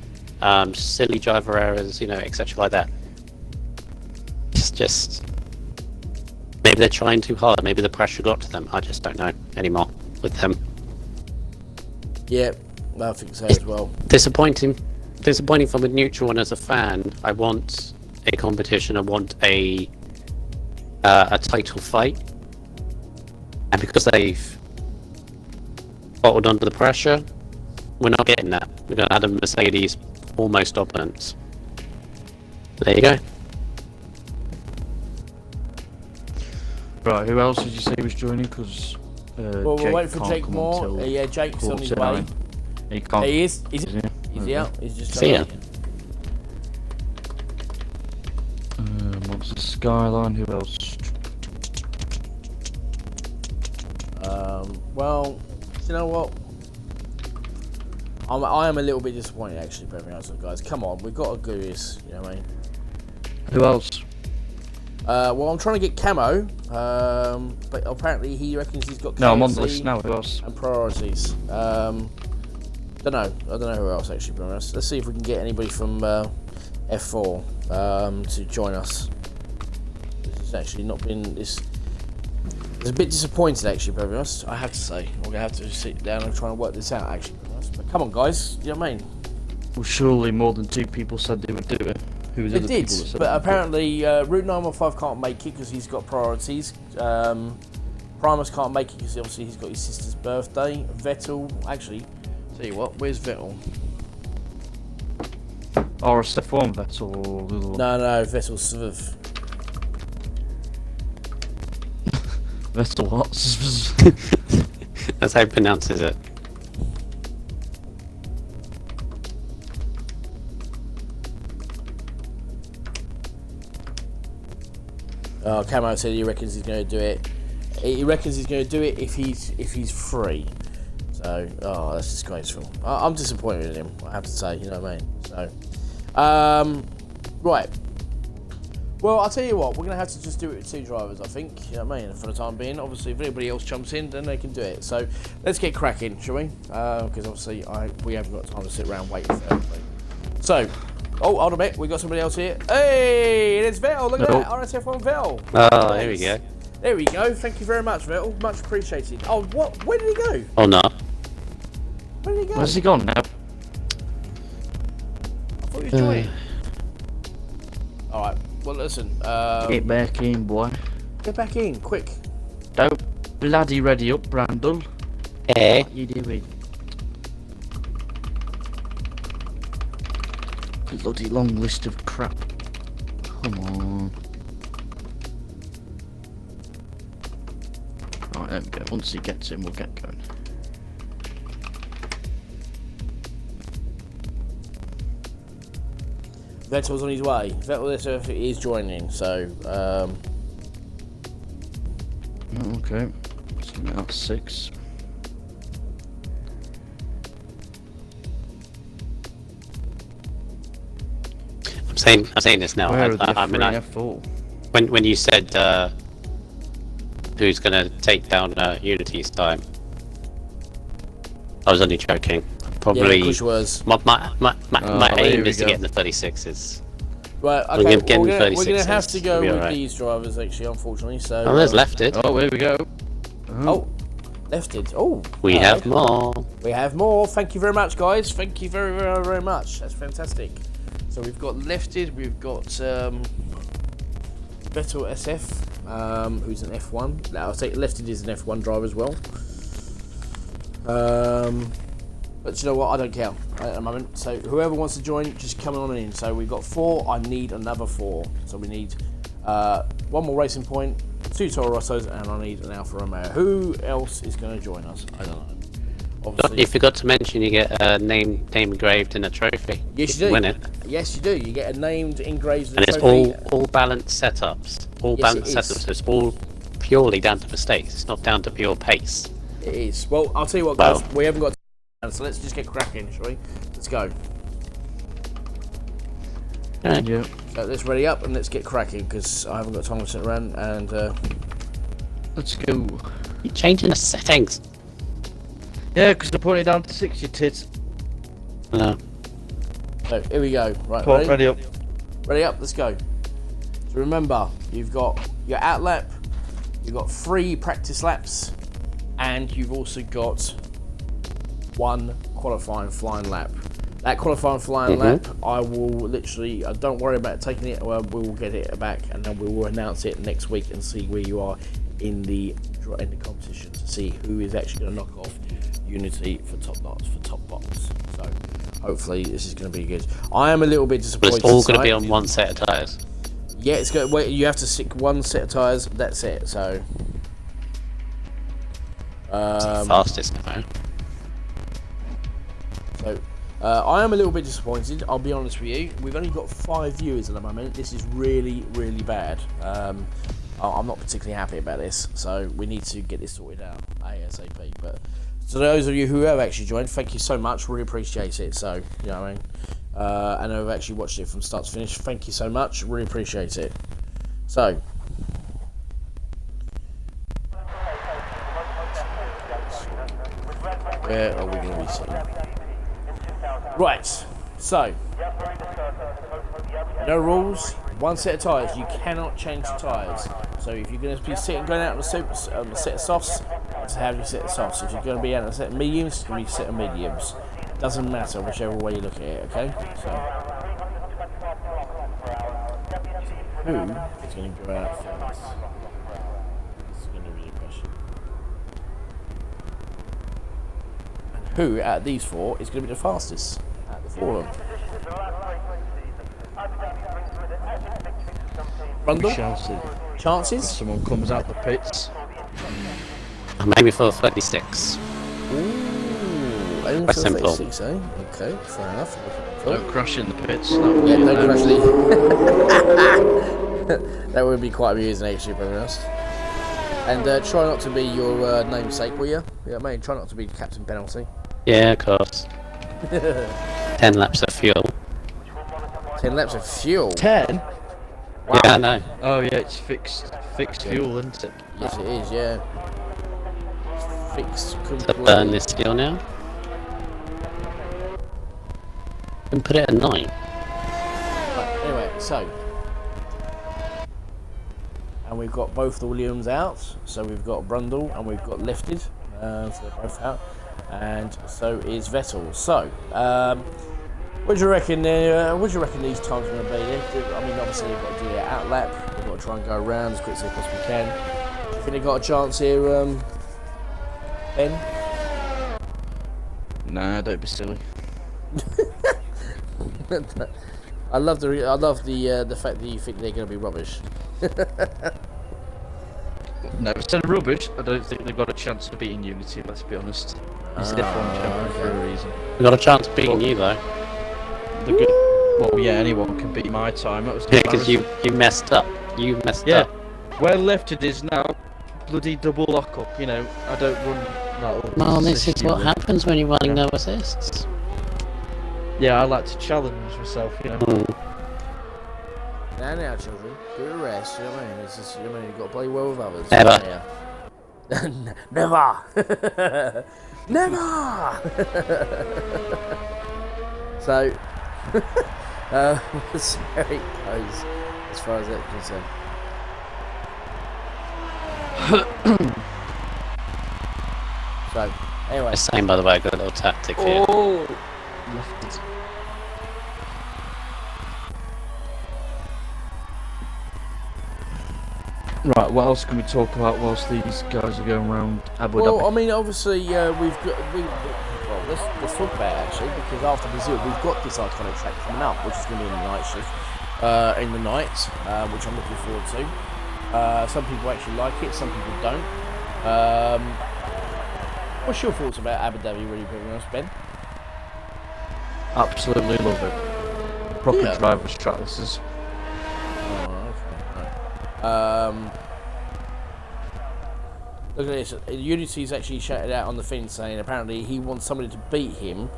silly driver errors, etc. like that. It's just maybe they're trying too hard. Maybe the pressure got to them. I just don't know anymore with them. Yeah, I think so as well. Disappointing from a neutral and as a fan. I want a competition. I want a title fight, and because they've bottled under the pressure, we're not getting that. We're going to have a Mercedes almost dominance. There you go. Right, who else did you say was joining? Because Well, we're waiting for Jake Moore. Yeah, Jake's on his way. He can't. He is. He's out. He's just. See ya. What's the Skyline? Who else? Well, you know what? I am a little bit disappointed actually, very honest, guys. Come on, we've got to do this. You know what I mean? Who else? Well, I'm trying to get Camo, but apparently he reckons he's got. No, I'm on the list now. Who else? And priorities. Don't know. I don't know who else actually. Let's see if we can get anybody from F4 to join us. It's actually not been. It's a bit disappointed actually, to be honest. I have to say, we're gonna have to sit down and try and work this out actually. But come on, guys. You know what I mean? Well, surely more than 2 people said they would do it. Who was They the did, people that said but apparently Route 915 can't make it because he's got priorities. Primus can't make it because obviously he's got his sister's birthday. Vettel, actually, tell you what, where's Vettel? RSF1 Vettel. No, Vettel's sort of. Vettel what? That's how he pronounces it. Camo said he reckons he's going to do it. He reckons he's going to do it if he's free. So, that's disgraceful. I'm disappointed in him, I have to say, you know what I mean? So, right. Well, I'll tell you what, we're going to have to just do it with 2 drivers, I think, you know what I mean, for the time being. Obviously, if anybody else jumps in, then they can do it. So, let's get cracking, shall we? Because obviously, we haven't got time to sit around waiting for everybody. So, oh, hold a minute, we've got somebody else here. Hey, it's Vettel, look at that, RSF1 Vettel. Oh, there we go. There we go, thank you very much, Vettel, much appreciated. Oh, what, where did he go? Oh, no. Where did he go? Where's he gone now? I thought he was joining. Alright, well listen, Get back in, boy. get back in, quick. Don't bloody ready up, Brandon. Eh? What you doing? Bloody long list of crap. Come on. Right, there we go. Once he gets in, we'll get going. Vettel's on his way. Vettel is joining, so, Okay. So that's 6. I'm saying this now. Where are the F4? F4? When you said who's gonna take down Unity's time, I was only joking. Probably. Yeah, of course was. My aim is to go. get in the 36s. Right, okay, We're getting we're gonna 36s, have to go we'll be with alright. these drivers, actually, unfortunately, so... Oh, there's Lefted. Oh, here we go. Oh, Lefted. Oh, We have more. we have more. Thank you very much, guys. Thank you very, very, very much. That's fantastic. So we've got Lefted, we've got Vettel SF, who's an F1. Now, I'll say Lefted is an F1 driver as well. But you know what? I don't care at the moment. So whoever wants to join, just come on in. So we've got 4. I need another 4. So we need 1 more racing point, 2 Toro Rossos, and I need an Alfa Romeo. Who else is going to join us? I don't know. Obviously, You forgot to mention you get a name engraved in a trophy. yes, if you do. Win it, Yes, you do. You get a named engraved and it's trophy. all balanced setups. All Yes, balanced it is. setups. So it's all purely down to mistakes. It's not down to pure pace. It is. Well, I'll tell you what, guys. We haven't got time, so let's just get cracking, shall we? Let's go. Yeah. So let's ready up and let's get cracking because I haven't got time to sit around and. Let's go. You're changing the settings. Yeah, because they're putting it down to 6, you tits. No. So here we go. Right, Come on, ready up. Ready up. Let's go. So remember, you've got your out lap, you've got 3 practice laps, and you've also got 1 qualifying flying lap. That qualifying flying lap, I will literally, don't worry about taking it, we will get it back and then we will announce it next week and see where you are in the competition to see who is actually going to knock off Unity for top box. So hopefully this is going to be good. I am a little bit disappointed. But it's all going to be on 1 set of tyres. Yeah, it's going. Wait, you have to stick 1 set of tyres. That's it. So. It's the fastest now. So, I am a little bit disappointed. I'll be honest with you. We've only got 5 viewers at the moment. This is really, really bad. I'm not particularly happy about this. So we need to get this sorted out ASAP. But to those of you who have actually joined, thank you so much. Really appreciate it. So you know what I mean. And I've actually watched it from start to finish. Thank you so much. Really appreciate it. So. Where are we going to be sitting? Right, so no rules, 1 set of tyres. You cannot change the tyres. So if you're going to be going out on a set of softs, it's how you set the softs. If you're going to be out on a set of mediums, it's going to be a set of mediums. Doesn't matter whichever way you look at it. Okay, so who is going to go out first? This is going to be a question. Who out of these 4 is going to be the fastest at the forum? Rundle? Chances? Someone comes out the pits. Maybe for 36. Ooh, aim Quite for simple. 36, eh? Okay, fair enough. Don't crash in the pits. Yeah, don't actually. That would be quite amusing, actually, to be honest. And try not to be your namesake, will you? Yeah, mate. Try not to be Captain Penalty. Yeah, of course. 10 laps of fuel. 10 laps of fuel. 10? Wow. Yeah, I know. Oh yeah, it's fixed fuel, isn't it? Yes, it is. Yeah. Fixed. To burn this fuel now. And put it at 9. Right, anyway, so. And we've got both the Williams out. So we've got Brundle and we've got Lifted. So they're both out. And so is Vettel. So, what do you reckon? What do you reckon these times are going to be? I mean, obviously you've got to do their out lap. We've got to try and go around as quick as we possibly can. Do you think they got a chance here, Ben? Nah, don't be silly. I love the fact that you think they're going to be rubbish. No, instead of rubbish, I don't think they've got a chance of beating Unity, let's be honest. He's the F1 champion for a reason. We got a chance of beating you though. The good, well, yeah, anyone can beat my time. That was Yeah, because you messed up. You messed up. Where left it is now, bloody double lock up. You know, I don't run that. Well, this is what happens when you're running no assists. Yeah, I like to challenge myself. You know. Now, children, give it a rest. You know what I mean? It's just, you know what I mean? You've got to play well with others. Never. Yeah. Never. Never. So, we'll see how it goes as far as that's concerned. So, anyway. Same, by the way, I got a little tactic here. Oh. Right, what else can we talk about whilst these guys are going around Abu Dhabi? Well, I mean, obviously, let's talk about it actually, because after Brazil, we've got this iconic track coming up, which is going to be in the night shift, which I'm looking forward to. Some people actually like it, some people don't. What's your thoughts about Abu Dhabi, really, Ben? Absolutely love it. Proper driver's track, this is. Look at this. Unity's actually shouted out on the thing saying apparently he wants somebody to beat him,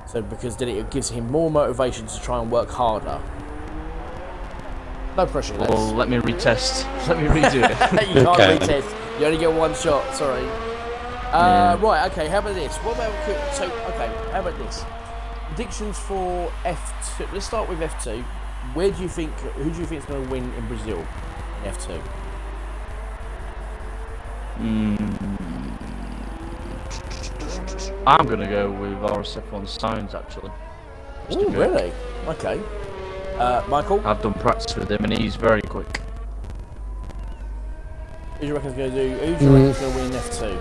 so because then it gives him more motivation to try and work harder. No pressure, Les. Well, let me retest. Let me redo it. You can't retest. You only get one shot. Sorry. Right. Okay. How about this? What about how about this? Predictions for F2. Let's start with F2. Who do you think is going to win in Brazil in F2? I'm going to go with RSF1 Signs, actually. Oh, really? Okay. Michael? I've done practice with him and he's very quick. Who do you reckon's going to do? Who do you reckon's going to win F2?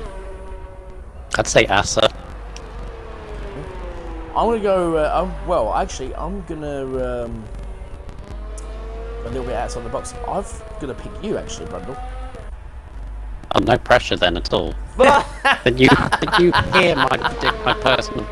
I'd say Asa. I'm going to go. I'm going to a little bit outside the box. I'm going to pick you, actually, Brundle. Oh, no pressure then at all. Did you hear my personal?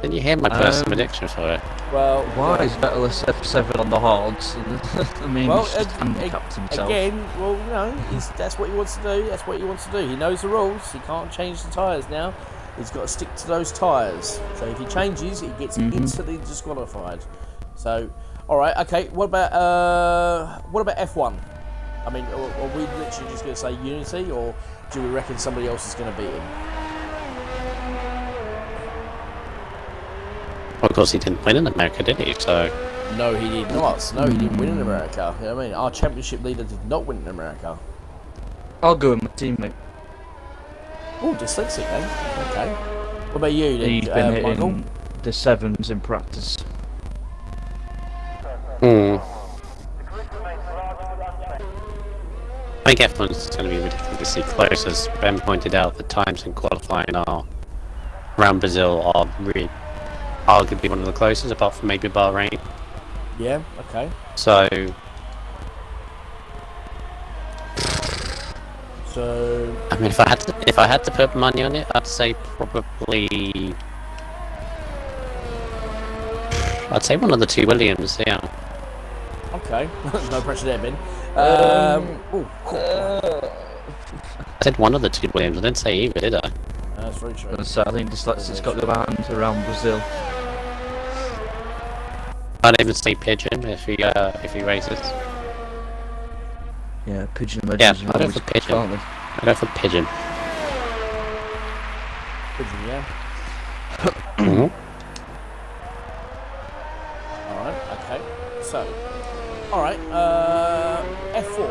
Did you hear my personal prediction for it? Well, why is Bettless F7 on the hards? I mean, he's just handicapped himself. Again, well, you know, that's what he wants to do. That's what he wants to do. He knows the rules. He can't change the tyres now. He's got to stick to those tyres. So if he changes, he gets instantly disqualified. So, all right, okay. What about F1? I mean, are we literally just going to say Unity, or do we reckon somebody else is going to beat him? Well, of course, he didn't win in America, did he? So. No, he did not. No, he didn't win in America. You know what I mean? Our championship leader did not win in America. I'll go with my teammate. Oh, dyslexic, then. Okay. What about you, then, He's been hitting Michael? the 7s in practice. I think F1's going to be ridiculously close, as Ben pointed out. The times in qualifying around Brazil are really arguably one of the closest, apart from maybe Bahrain. Yeah. Okay. So I mean, if I had to put money on it, I'd say probably one of the two Williams. Yeah. Okay. No pressure there, Ben. I said one of the two Williams. I didn't say either, did I? That's very true. So I think Dyslexic's got the band around Brazil. I'd even say Pigeon if he races. Yeah, Pigeon Yeah, legends. I'd go for Pigeon. I'd go for Pigeon. Pigeon, yeah. Alright, okay. So, alright, F4.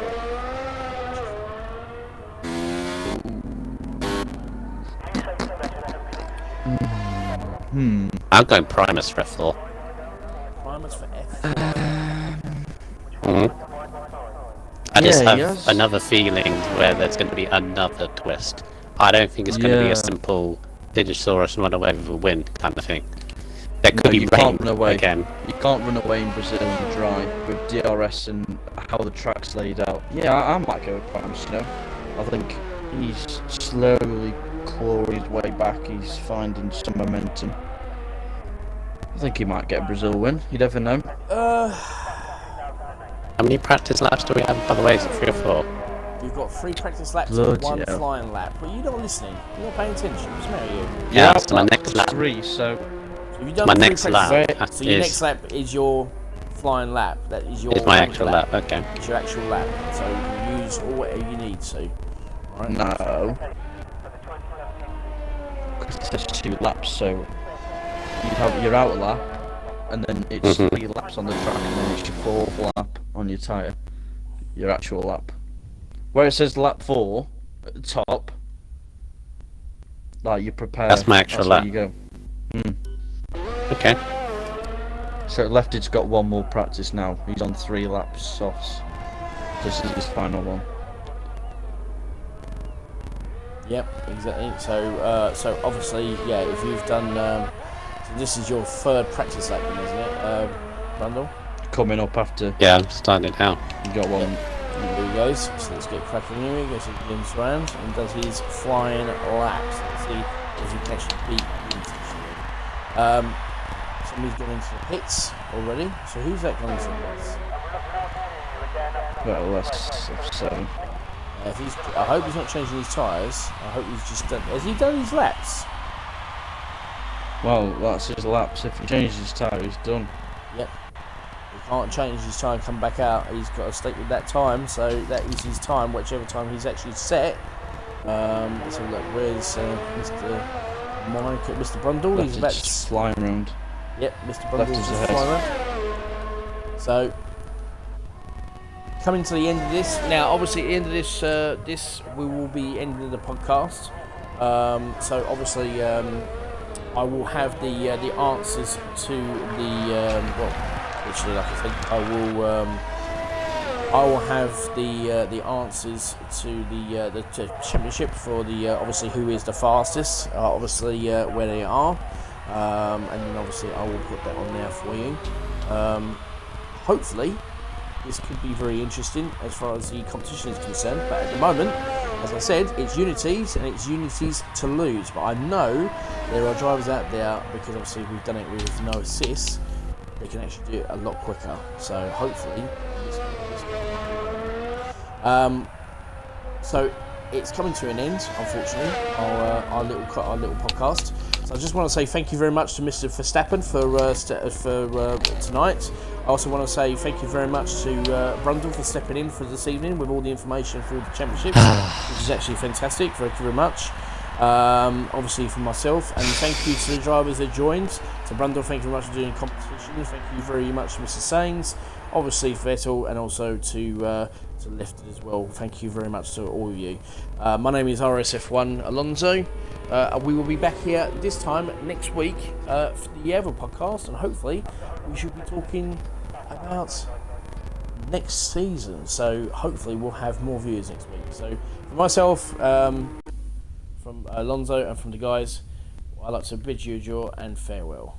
I'm going Primus for F4. Primus for F4. I just have another feeling where there's going to be another twist. I don't think it's going to be a simple Digisaurus run away with a win kind of thing. There could be rain again. You can't run away in Brazil in the dry with DRS and how the track's laid out. Yeah, I might go with Primus, you know. I think he's slowly clawing his way back. He's finding some momentum. I think he might get a Brazil win. You never know. How many practice laps do we have? By the way, is it 3 or 4? You've got 3 practice laps and 1 flying lap. Well, you're not listening. You're not paying attention. What's the matter with you? Yeah, that's my next lap. 3, so... Have you done my next lap. So your next lap is your flying lap. That is your... It's my actual lap, okay. It's your actual lap. So you can use all whatever you need to. Right? No. Because it says 2 laps, so... You'd have your outer lap, and then it's 3 laps on the track, and then it's your 4th lap on your tyre. Your actual lap. Where it says lap 4 at the top, like you prepare. That's my actual lap. You go. Okay. So Lefty's got 1 more practice now. He's on 3 laps softs. This is his final one. Yep, exactly. So obviously, yeah, if you've done, so this is your 3rd practice lap, isn't it, Randall? Coming up after. Yeah, I'm starting it now. You got 1. Yep. There he goes. So let's get cracking here. He goes to Jim's round and does his flying laps. Let's see if he can actually beat Vintage. Somebody's gone into the pits already. So who's that going into the pits? Well, that's 7. I hope he's not changing his tyres. I hope he's just done. Has he done his laps? Well, that's his laps. If he changes his tyre, he's done. Yep. He can't change his time and come back out. He's got to stick with that time. So that is his time, whichever time he's actually set. Let's have a look. Where's Mr. Brundle? He's about to flying round. Yep, Mr. Brundle's just flying around. So coming to the end of this. Now, obviously, at the end of this we will be ending the podcast. So obviously, I will have the answers to the literally, like I said, I will have the answers to the championship for the obviously who is the fastest, obviously where they are, and then obviously I will put that on there for you. Hopefully, this could be very interesting as far as the competition is concerned. But at the moment, as I said, it's Unities and it's Unities to lose. But I know there are drivers out there, because obviously we've done it with no assists, they can actually do it a lot quicker. So hopefully, so it's coming to an end, unfortunately, our little podcast. So I just want to say thank you very much to Mr. Verstappen for tonight. I also want to say thank you very much to Brundle for stepping in for this evening with all the information for the championships, which is actually fantastic. Thank you very much. Obviously for myself, and thank you to the drivers that joined. To Brundle, thank you very much for doing competition. Thank you very much to Mr. Sainz, obviously Vettel, and also to Lifted as well. Thank you very much to all of you. My name is RSF1 Alonso. We will be back here this time next week for the other podcast, and hopefully we should be talking about next season. So hopefully we'll have more viewers next week. So for myself, from Alonso and from the guys, I'd like to bid you adieu and farewell.